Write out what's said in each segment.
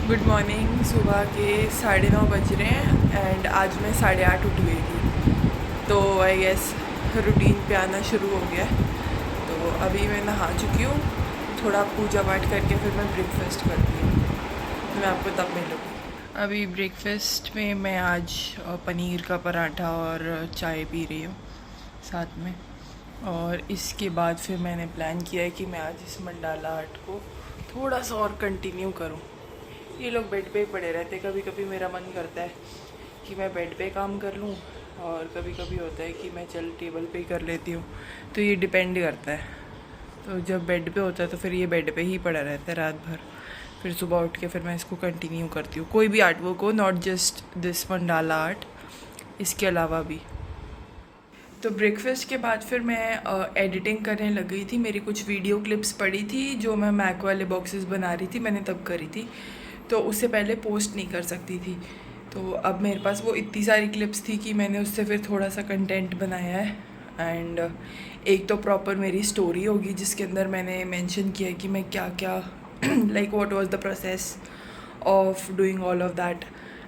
Good morning. सुबह के 9:30 बज रहे हैं एंड आज मैं 8:30 उठ गई थी, तो आई गेस रूटीन पे आना शुरू हो गया है। तो अभी मैं नहा चुकी हूँ, थोड़ा पूजा पाठ करके फिर मैं ब्रेकफास्ट करती हूँ, तो मैं आपको तब मिलूँगी। अभी ब्रेकफास्ट में मैं आज पनीर का पराठा और चाय पी रही हूँ साथ में। और इसके बाद फिर मैंने प्लान किया है कि मैं आज इस मंडाला आर्ट को थोड़ा सा और कंटिन्यू करूँ। ये लोग बेड पे ही पड़े रहते, कभी कभी मेरा मन करता है कि मैं बेड पे काम कर लूँ और कभी कभी होता है कि मैं चल टेबल पे ही कर लेती हूँ, तो ये डिपेंड करता है। तो जब बेड पे होता है तो फिर ये बेड पे ही पड़ा रहता है रात भर, फिर सुबह उठ के फिर मैं इसको कंटिन्यू करती हूँ, कोई भी आर्ट वर्क हो, not just this mandala art, इसके अलावा भी। तो ब्रेकफास्ट के बाद फिर मैं एडिटिंग करने लग गई थी। मेरी कुछ वीडियो क्लिप्स पड़ी थी जो मैं मैक वाले बॉक्सेस बना रही थी, मैंने तब करी थी, तो उससे पहले पोस्ट नहीं कर सकती थी। तो अब मेरे पास वो इतनी सारी क्लिप्स थी कि मैंने उससे फिर थोड़ा सा कंटेंट बनाया है। एंड एक तो प्रॉपर मेरी स्टोरी होगी जिसके अंदर मैंने मेंशन किया है कि मैं क्या क्या like what was the process of doing all of that.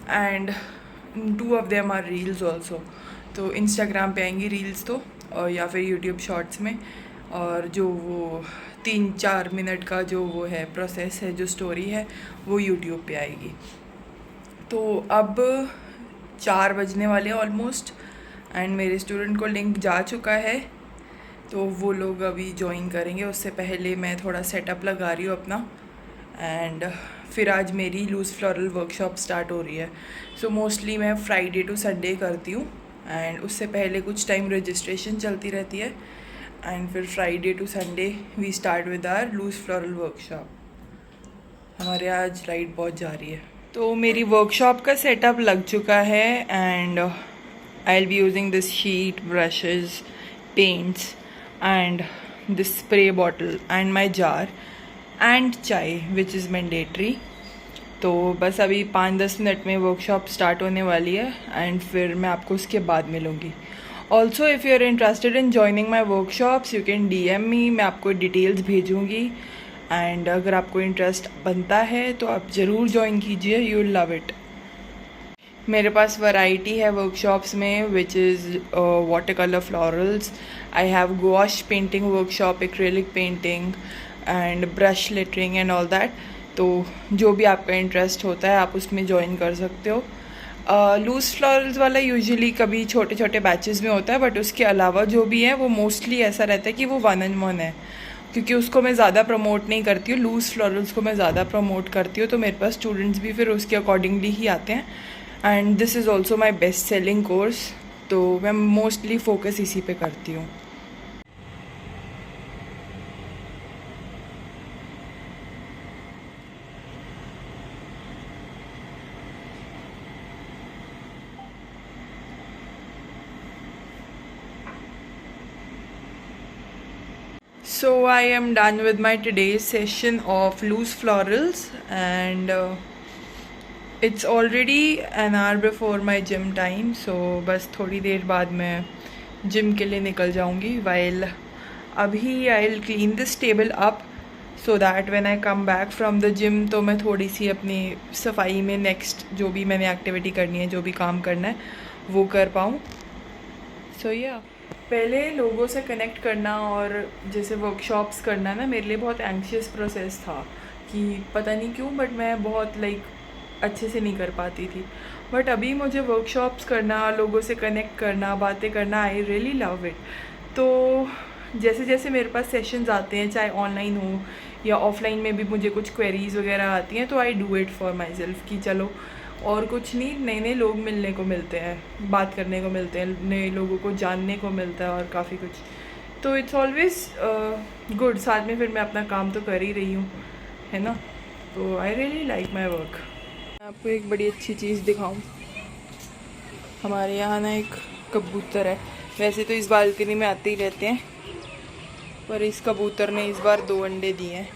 And 2 of them are reels also, तो इंस्टाग्राम पे आएंगी रील्स तो, और या फिर यूट्यूब शॉर्ट्स में। और जो वो 3-4 मिनट का जो वो है प्रोसेस है, जो स्टोरी है, वो यूट्यूब पे आएगी। तो अब 4 बजने वाले हैं ऑलमोस्ट, एंड मेरे स्टूडेंट को लिंक जा चुका है, तो वो लोग अभी ज्वाइन करेंगे। उससे पहले मैं थोड़ा सेटअप लगा रही हूँ अपना। एंड फिर आज मेरी लूज़ फ्लोरल वर्कशॉप स्टार्ट हो रही है। सो मोस्टली मैं फ्राइडे टू संडे करती हूँ, एंड उससे पहले कुछ टाइम रजिस्ट्रेशन चलती रहती है, एंड फिर Friday to Sunday we start with our loose floral workshop. हमारे आज लाइट बहुत जा रही है। तो मेरी वर्कशॉप का सेटअप लग चुका है, and I will be using this sheet, brushes, paints and this spray bottle and my jar and चाय विच इज़ मैंडेटरी। तो बस अभी 5-10 मिनट में वर्कशॉप स्टार्ट होने वाली है, एंड फिर मैं आपको उसके बाद मिलूँगी। Also if you are interested in joining my workshops you can DM me, मैं आपको डिटेल्स भेजूँगी। एंड अगर आपको इंटरेस्ट बनता है तो आप ज़रूर ज्वाइन कीजिए, यू विल लव इट। मेरे पास वैरायटी है वर्कशॉप्स में which is water colour florals, I have gosh painting workshop, acrylic painting and brush lettering and all that. तो जो भी आपका इंटरेस्ट होता है आप उसमें ज्वाइन कर सकते हो। लूज़ फ्लोरल्स वाला यूजुअली कभी छोटे छोटे बैचेस में होता है, बट उसके अलावा जो भी है वो मोस्टली ऐसा रहता है कि वो 1-on-1 है, क्योंकि उसको मैं ज़्यादा प्रमोट नहीं करती हूँ। लूज़ फ्लोरल्स को मैं ज़्यादा प्रमोट करती हूँ, तो मेरे पास स्टूडेंट्स भी फिर उसके अकॉर्डिंगली ही आते हैं। And this is also my best selling course, तो मैं मोस्टली फोकस इसी पे करती हूँ। So I am done with my today's session of loose florals, and it's already an hour before my gym time. So बस थोड़ी देर बाद मैं जिम के लिए निकल जाऊंगी। while अभी I'll clean this table up so that when I come back from the gym तो मैं थोड़ी सी अपनी सफाई में नेक्स्ट जो भी मैंने एक्टिविटी करनी है, जो भी काम करना है, वो कर पाऊँ। सो या पहले लोगों से कनेक्ट करना और जैसे वर्कशॉप्स करना ना, मेरे लिए बहुत एंग्शियस प्रोसेस था कि पता नहीं क्यों, बट मैं बहुत अच्छे से नहीं कर पाती थी। बट अभी मुझे वर्कशॉप्स करना, लोगों से कनेक्ट करना, बातें करना, आई रियली लव इट। तो जैसे जैसे मेरे पास सेशंस आते हैं, चाहे ऑनलाइन हो या ऑफलाइन में भी मुझे कुछ क्वेरीज़ वगैरह आती हैं, तो I do it for my self कि चलो और कुछ नहीं, नए नए लोग मिलने को मिलते हैं, बात करने को मिलते हैं, नए लोगों को जानने को मिलता है और काफ़ी कुछ। तो इट्स ऑलवेज गुड। साथ में फिर मैं अपना काम तो कर ही रही हूँ, है ना। तो I really like my work. मैं आपको एक बड़ी अच्छी चीज़ दिखाऊँ। हमारे यहाँ ना एक कबूतर है, वैसे तो इस बालकनी में आते ही रहते हैं, पर इस कबूतर ने इस बार 2 अंडे दिए हैं,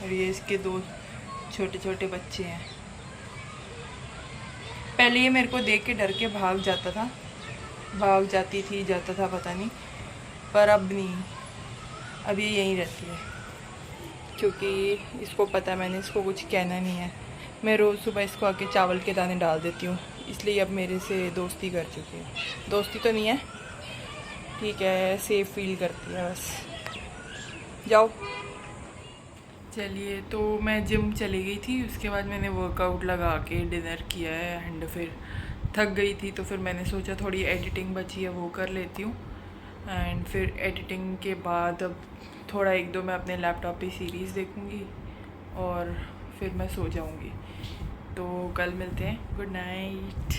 और ये इसके 2 छोटे छोटे बच्चे हैं। पहले ये मेरे को देख के डर के भाग जाता था, भाग जाती थी, जाता था पता नहीं, पर अब नहीं, अब ये यहीं रहती है, क्योंकि इसको पता है मैंने इसको कुछ कहना नहीं है। मैं रोज़ सुबह इसको आके चावल के दाने डाल देती हूँ, इसलिए अब मेरे से दोस्ती कर चुकी है। दोस्ती तो नहीं है, ठीक है, सेफ फील करती है बस। जाओ। चलिए, तो मैं जिम चली गई थी, उसके बाद मैंने वर्कआउट लगा के डिनर किया है एंड फिर थक गई थी, तो फिर मैंने सोचा थोड़ी एडिटिंग बची है वो कर लेती हूँ। एंड फिर एडिटिंग के बाद अब थोड़ा एक दो मैं अपने लैपटॉप पे सीरीज़ देखूँगी और फिर मैं सो जाऊँगी। तो कल मिलते हैं, गुड नाइट।